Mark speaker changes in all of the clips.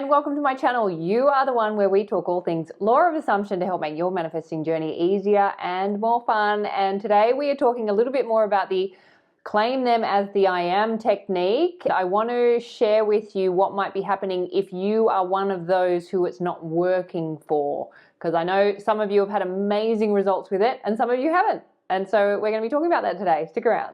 Speaker 1: and welcome to my channel. You are the one where we talk all things law of assumption to help make your manifesting journey easier and more fun. And today we are talking a little bit more about the claim them as the I am technique. I want to share with you what might be happening if you are one of those who it's not working for, because I know some of you have had amazing results with it and some of you haven't. And so we're going to be talking about that today. Stick around.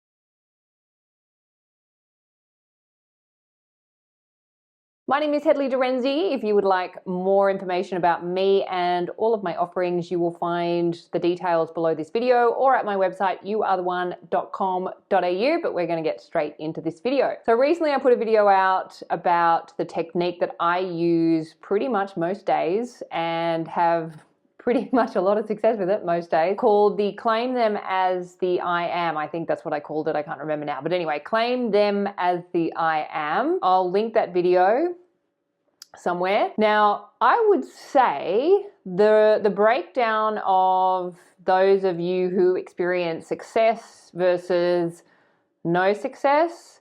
Speaker 1: My name is Hedley Derenzie. If you would like more information about me and all of my offerings, you will find the details below this video or at my website, youaretheone.com.au, but we're going to get straight into this video. So recently I put a video out about the technique that I use pretty much most days and have pretty much a lot of success with it most days, called the claim them as the I am. I think that's what I called it. I can't remember now. But anyway, claim them as the I am. I'll link that video somewhere. Now, I would say the breakdown of those of you who experience success versus no success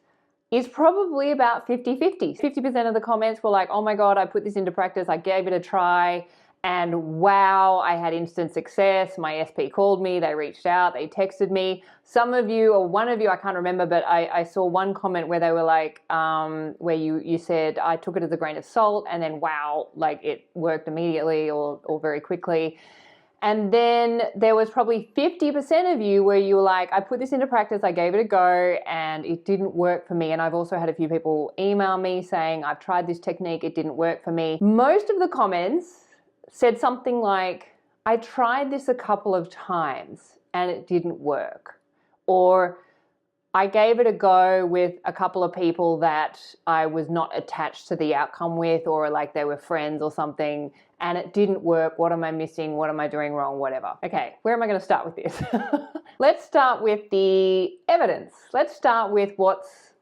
Speaker 1: is probably about 50-50. 50% of the comments were like, oh my God, I put this into practice. I gave it a try. And wow, I had instant success. My SP called me, they reached out, they texted me. Some of you, or one of you, I can't remember, but I saw one comment where they were like, where you said, I took it as a grain of salt, and then wow, like it worked immediately or very quickly. And then there was probably 50% of you where you were like, I put this into practice, I gave it a go, and it didn't work for me. And I've also had a few people email me saying, I've tried this technique, it didn't work for me. Most of the comments said something like, I tried this a couple of times and it didn't work. Or I gave it a go with a couple of people that I was not attached to the outcome with, or like they were friends or something, and it didn't work. What am I missing? What am I doing wrong? Whatever. Okay, where am I going to start with this? Let's start with the evidence. Let's start with what's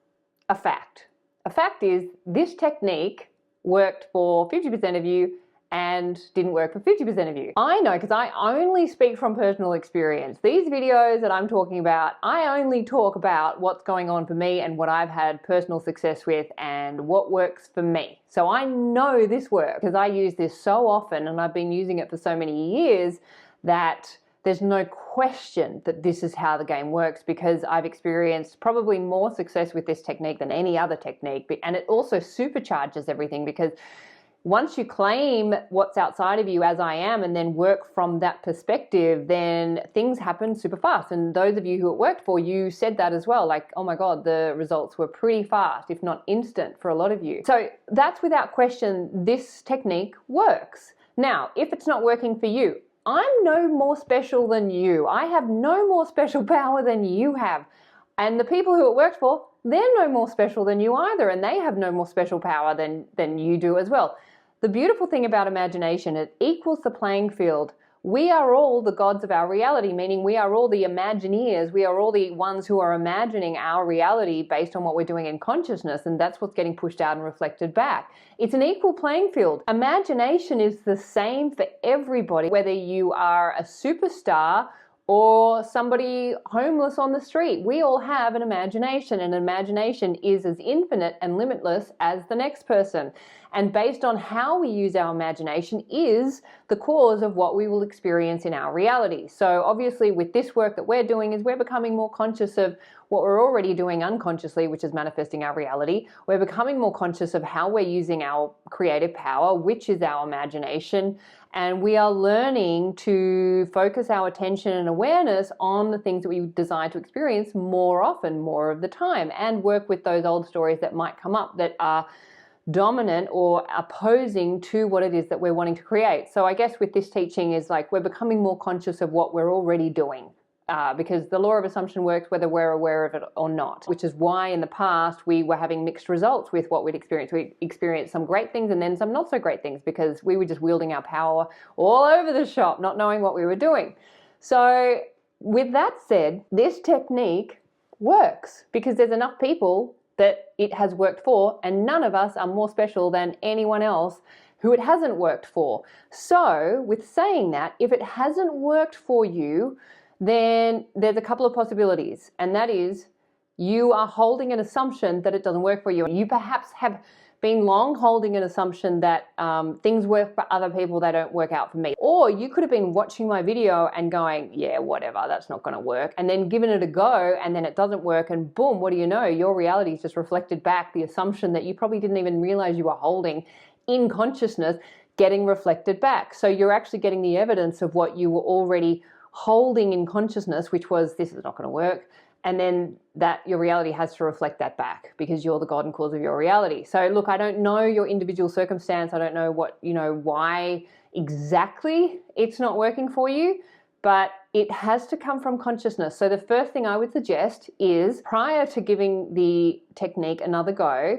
Speaker 1: a fact. A fact is this technique worked for 50% of you and didn't work for 50% of you. I know, because I only speak from personal experience. These videos that I'm talking about, I only talk about what's going on for me and what I've had personal success with and what works for me. So I know this works because I use this so often and I've been using it for so many years that there's no question that this is how the game works, because I've experienced probably more success with this technique than any other technique. And it also supercharges everything, because once you claim what's outside of you as I am and then work from that perspective, then things happen super fast. And those of you who it worked for, you said that as well. Like, oh my God, the results were pretty fast, if not instant for a lot of you. So that's without question, this technique works. Now, if it's not working for you, I'm no more special than you. I have no more special power than you have. And the people who it worked for, they're no more special than you either, and they have no more special power than you do as well. The beautiful thing about imagination, it equals the playing field. We are all the gods of our reality, meaning we are all the Imagineers. We are all the ones who are imagining our reality based on what we're doing in consciousness, and that's what's getting pushed out and reflected back. It's an equal playing field. Imagination is the same for everybody, whether you are a superstar or somebody homeless on the street. We all have an imagination, and imagination is as infinite and limitless as the next person. And based on how we use our imagination is the cause of what we will experience in our reality. So obviously with this work that we're doing is we're becoming more conscious of what we're already doing unconsciously, which is manifesting our reality. We're becoming more conscious of how we're using our creative power, which is our imagination. And we are learning to focus our attention and awareness on the things that we desire to experience more often, more of the time, and work with those old stories that might come up that are dominant or opposing to what it is that we're wanting to create. So I guess with this teaching is like we're becoming more conscious of what we're already doing. Because the law of assumption works whether we're aware of it or not, which is why in the past we were having mixed results with what we'd experienced. We experienced some great things and then some not so great things, because we were just wielding our power all over the shop, not knowing what we were doing. So with that said, this technique works because there's enough people that it has worked for, and none of us are more special than anyone else who it hasn't worked for. So with saying that, if it hasn't worked for you, then there's a couple of possibilities, and that is you are holding an assumption that it doesn't work for you. You perhaps have been long holding an assumption that things work for other people, they don't work out for me. Or you could have been watching my video and going, yeah, whatever, that's not going to work, and then given it a go, and then it doesn't work, and boom, what do you know? Your reality is just reflected back the assumption that you probably didn't even realize you were holding in consciousness, getting reflected back. So you're actually getting the evidence of what you were already holding in consciousness, which was, this is not going to work. And then that your reality has to reflect that back, because you're the God and cause of your reality. So look, I don't know your individual circumstance. I don't know what, why exactly it's not working for you, but it has to come from consciousness. So the first thing I would suggest is, prior to giving the technique another go,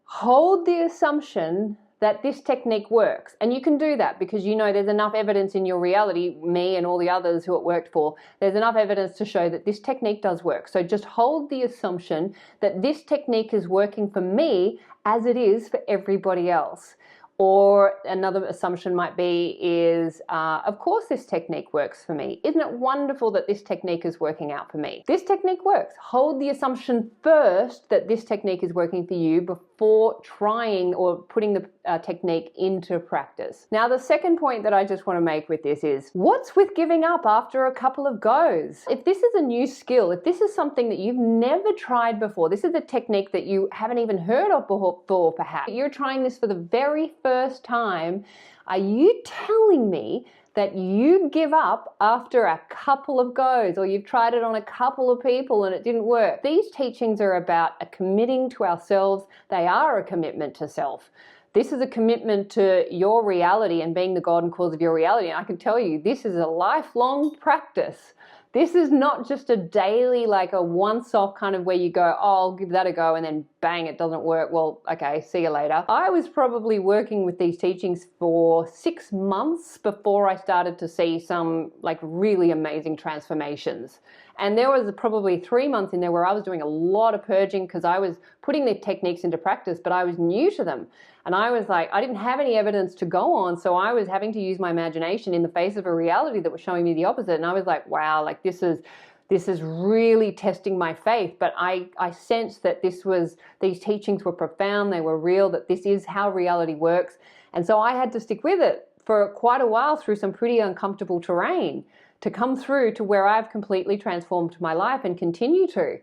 Speaker 1: hold the assumption that this technique works. And you can do that because there's enough evidence in your reality, me and all the others who it worked for, there's enough evidence to show that this technique does work. So just hold the assumption that this technique is working for me as it is for everybody else. Or another assumption might be is, of course this technique works for me. Isn't it wonderful that this technique is working out for me? This technique works. Hold the assumption first that this technique is working for you before trying or putting the technique into practice. Now, the second point that I just want to make with this is, what's with giving up after a couple of goes? If this is a new skill, if this is something that you've never tried before, this is a technique that you haven't even heard of before perhaps, you're trying this for the very first time, are you telling me that you give up after a couple of goes, or you've tried it on a couple of people and it didn't work? These teachings are about a committing to ourselves. They are a commitment to self. This is a commitment to your reality and being the God and cause of your reality. And I can tell you, this is a lifelong practice. This is not just a daily, like a once-off kind of where you go, oh, I'll give that a go, and then bang, it doesn't work. Well, okay, see you later. I was probably working with these teachings for 6 months before I started to see some like really amazing transformations. And there was probably 3 months in there where I was doing a lot of purging because I was putting the techniques into practice, but I was new to them. And I was like, I didn't have any evidence to go on, so I was having to use my imagination in the face of a reality that was showing me the opposite. And I was like, wow, like this is really testing my faith. But I sensed that these teachings were profound, they were real, that this is how reality works. And so I had to stick with it for quite a while through some pretty uncomfortable terrain to come through to where I've completely transformed my life and continue to.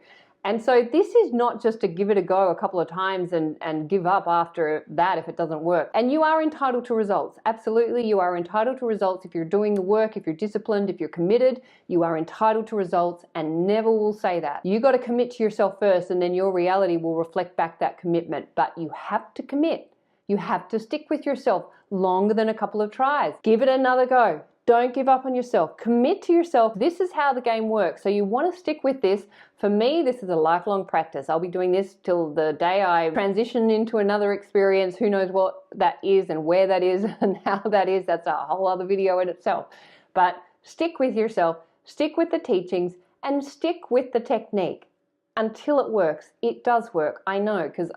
Speaker 1: And so this is not just to give it a go a couple of times and give up after that if it doesn't work. And you are entitled to results. Absolutely, you are entitled to results if you're doing the work, if you're disciplined, if you're committed, you are entitled to results, and Neville will say that. You got to commit to yourself first, and then your reality will reflect back that commitment. But you have to commit. You have to stick with yourself longer than a couple of tries. Give it another go. Don't give up on yourself. Commit to yourself. This is how the game works. So you want to stick with this. For me, this is a lifelong practice. I'll be doing this till the day I transition into another experience. Who knows what that is and where that is and how that is. That's a whole other video in itself. But stick with yourself, stick with the teachings, and stick with the technique until it works. It does work. I know, because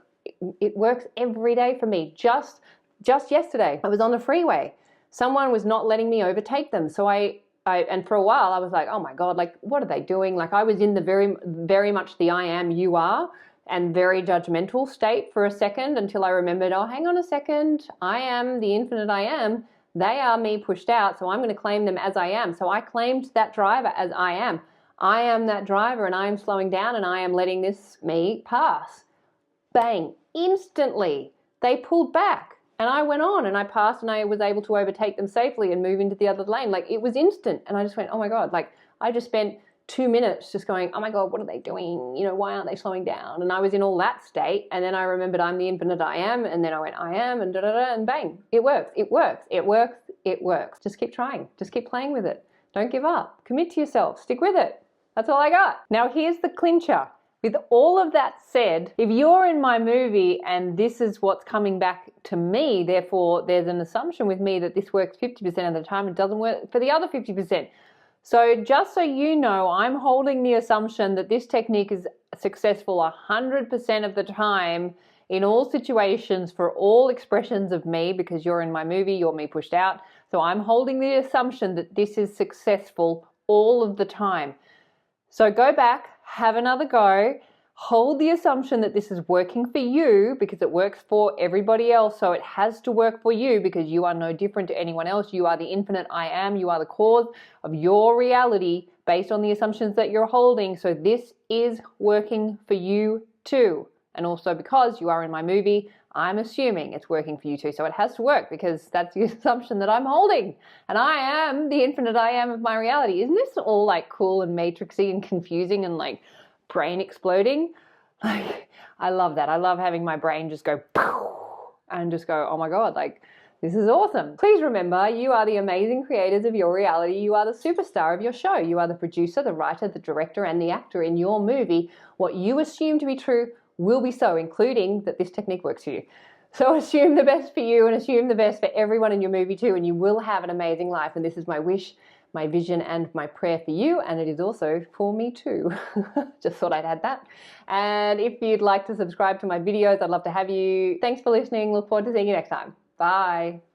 Speaker 1: it works every day for me. Just yesterday, I was on the freeway. Someone was not letting me overtake them. So and for a while I was like, oh my God, like what are they doing? Like I was in the very much the I am, you are, and very judgmental state for a second until I remembered, oh, hang on a second. I am the infinite I am. They are me pushed out. So I'm going to claim them as I am. So I claimed that driver as I am. I am that driver and I am slowing down and I am letting this me pass. Bang, instantly they pulled back. And I went on and I passed and I was able to overtake them safely and move into the other lane. Like it was instant. And I just went, oh my God, like I just spent 2 minutes just going, oh my God, what are they doing? You know, why aren't they slowing down? And I was in all that state. And then I remembered I'm the infinite I am. And then I went, I am, and da-da-da, and bang, it works, it works, it works, it works. Just keep trying. Just keep playing with it. Don't give up. Commit to yourself. Stick with it. That's all I got. Now here's the clincher. With all of that said, if you're in my movie and this is what's coming back to me, therefore there's an assumption with me that this works 50% of the time, it doesn't work for the other 50%. So just so you know, I'm holding the assumption that this technique is successful 100% of the time in all situations for all expressions of me, because you're in my movie, you're me pushed out. So I'm holding the assumption that this is successful all of the time. So go back, have another go, hold the assumption that this is working for you because it works for everybody else. So it has to work for you because you are no different to anyone else. You are the infinite I am. You are the cause of your reality based on the assumptions that you're holding. So this is working for you too. And also because you are in my movie, I'm assuming it's working for you too. So it has to work because that's the assumption that I'm holding. And I am the infinite I am of my reality. Isn't this all like cool and matrixy and confusing and like brain exploding? Like, I love that. I love having my brain just go and just go, oh my God, like this is awesome. Please remember, you are the amazing creators of your reality. You are the superstar of your show. You are the producer, the writer, the director, and the actor in your movie. What you assume to be true will be so, including that this technique works for you. So assume the best for you and assume the best for everyone in your movie too, and you will have an amazing life. And this is my wish, my vision, and my prayer for you, and it is also for me too. Just thought I'd add that. And if you'd like to subscribe to my videos, I'd love to have you. Thanks for listening. Look forward to seeing you next time. Bye.